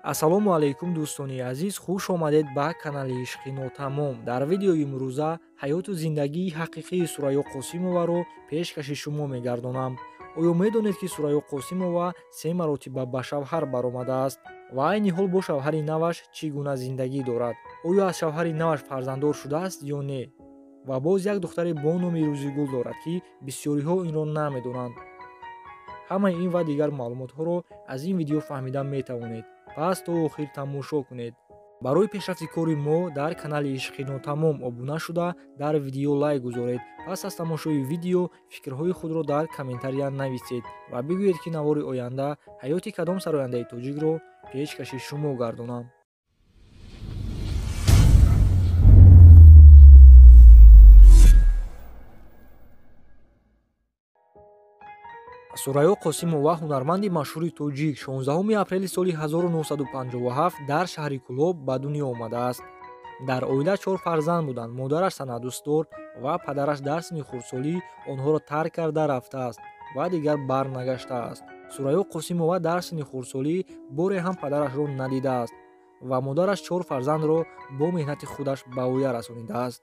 Ассалому алайкум дӯстони азиз, хуш омадед ба канали ишқи нотамом. Дар видеои имрӯза ҳаёту зиндагии ҳақиқии Сураё Косимоваро пешкаши шумо мегардонам. оё медонед ки Сураё Косимова 3 маротиба ба Шавхар баромадааст ва айни ҳол бо шавҳари наваш чӣ гуна зиндагӣ дорад? оё аз шавҳари наваш фарзандор шудааст ё не? Ва боз як духтаре бо номи Рӯзигул дорад ки бисёриҳо инро намедонанд. ҳамаи ин ва дигар маълумотҳоро аз ин видео фаҳмида метавонед. пас то охир тамошо кунед. барои пешрафти кори мо дар канали ишқи нотамом обуна шуда дар видео лайк гузоред. пас аз тамошои видео фикрҳои худро дар коментария нависед ва бигӯед ки навори оянда ҳаёти кадом сарояндаи тоҷикро пешкаши шумо гардонам. Сураё Косимова ҳунарманди машҳури тоҷик 16 апрели соли 1957 дар шаҳри Кӯлоб ба дунё омадааст. дар оила 4 фарзанд буданд. модараш санъатдӯстдор ва падараш дар синни хурдсолӣ онҳоро тарк карда рафтааст ва дигар барнагаштааст. Сураё Косимова дар синни хурдсолӣ боре ҳам падарашро надидааст ва модараш 4 фарзандро бо меҳнати худаш ба воя расонидааст.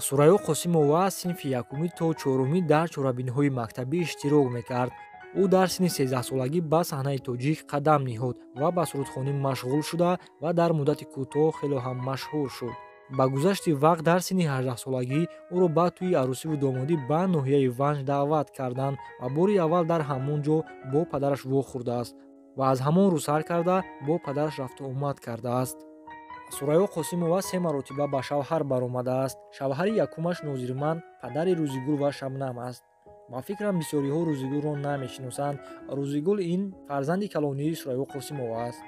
Сураё Косимова аз синфи якумӣ то чорумӣ дар чорабиниҳои мактабӣ иштирок мекард. ӯ дар синни 13-солагӣ ба саҳнаи тоҷик қадам диҳод ва ба сурудхонӣ машғул шуда ва дар муддати кӯтоҳ хело ҳам машҳур шуд. ба гузашти вақт дар синни 18-солагӣ ӯро ба тӯи арӯсиву домодӣ ба ноҳияи Ванҷ даъват карданд ва бори аввал дар ҳамон ҷо бо падараш вохӯрдааст ва аз ҳамон рӯ сар карда бо падараш рафту омад кардааст. Сураё Косимова 3 маротиба ба Шавхар баромадааст. Шавҳари якумаш Нозирманд падари Рӯзигул ва Шабнам аст. ба фикрам бисёриҳо Рӯзигулро намешиносанд. Рӯзигул ин фарзанди калонии Сураё Косимова аст.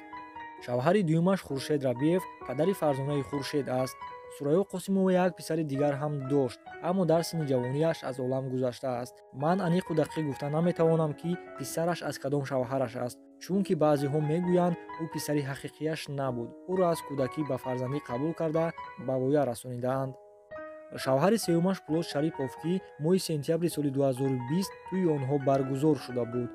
шавҳари дуюмаш Хуршед Рабиев падари фарзонаи Хуршед аст. Сураё Косимова як писари дигар ҳам дошт, аммо дар синни ҷавониаш аз олам гузаштааст. ман аниқу дақиқ гуфта наметавонам ки писараш аз кадом шавҳараш аст, чунки баъзеҳо мегӯянд ӯ писари ҳақиқияш набуд. ӯро аз кӯдакӣ ба фарзандӣ қабул карда ба воя расонидаанд. шавҳари сеюмаш Пулод Шарипов ки моҳи сентябри соли 2020 тӯи онҳо баргузор шуда буд.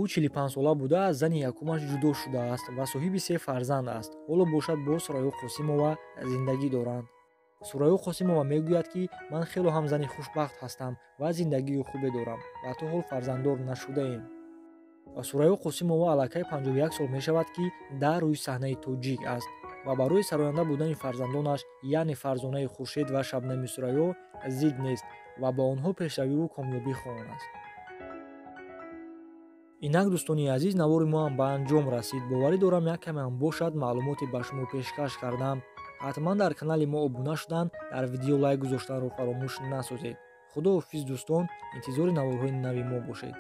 ӯ 45 сола буда аз зани якумаш ҷудо шудааст ва соҳиби 3 фарзанд аст. ҳоло бошад бо Сураё Косимова зиндагӣ доранд. Сураё Косимова мегӯяд ки ман хело ҳам зани хушбахт ҳастам ва зиндагии хубе дорам ва то ҳол фарзанддор нашудаем. Сураё Косимова аллакай 51 сол мешавад ки дар рӯи саҳнаи тоҷик аст ва барои сароянда будани фарзандонаш, яъне фарзонаи Хуршед ва Шабнами Сураё зид нест ва ба онҳо пешравиву комёбӣ хоҳон аст. инак дӯстони азиз, навори мо ҳам ба анҷом расид. боварӣ дорам як каме ҳам бошад маълумоте ба шумо пешкаш кардам. ҳатман дар канали мо обуна шудан, дар видео лайк гузоштанро фаромӯш насозед. худоҳофиз дӯстон, интизори наворҳои нави мо бошед.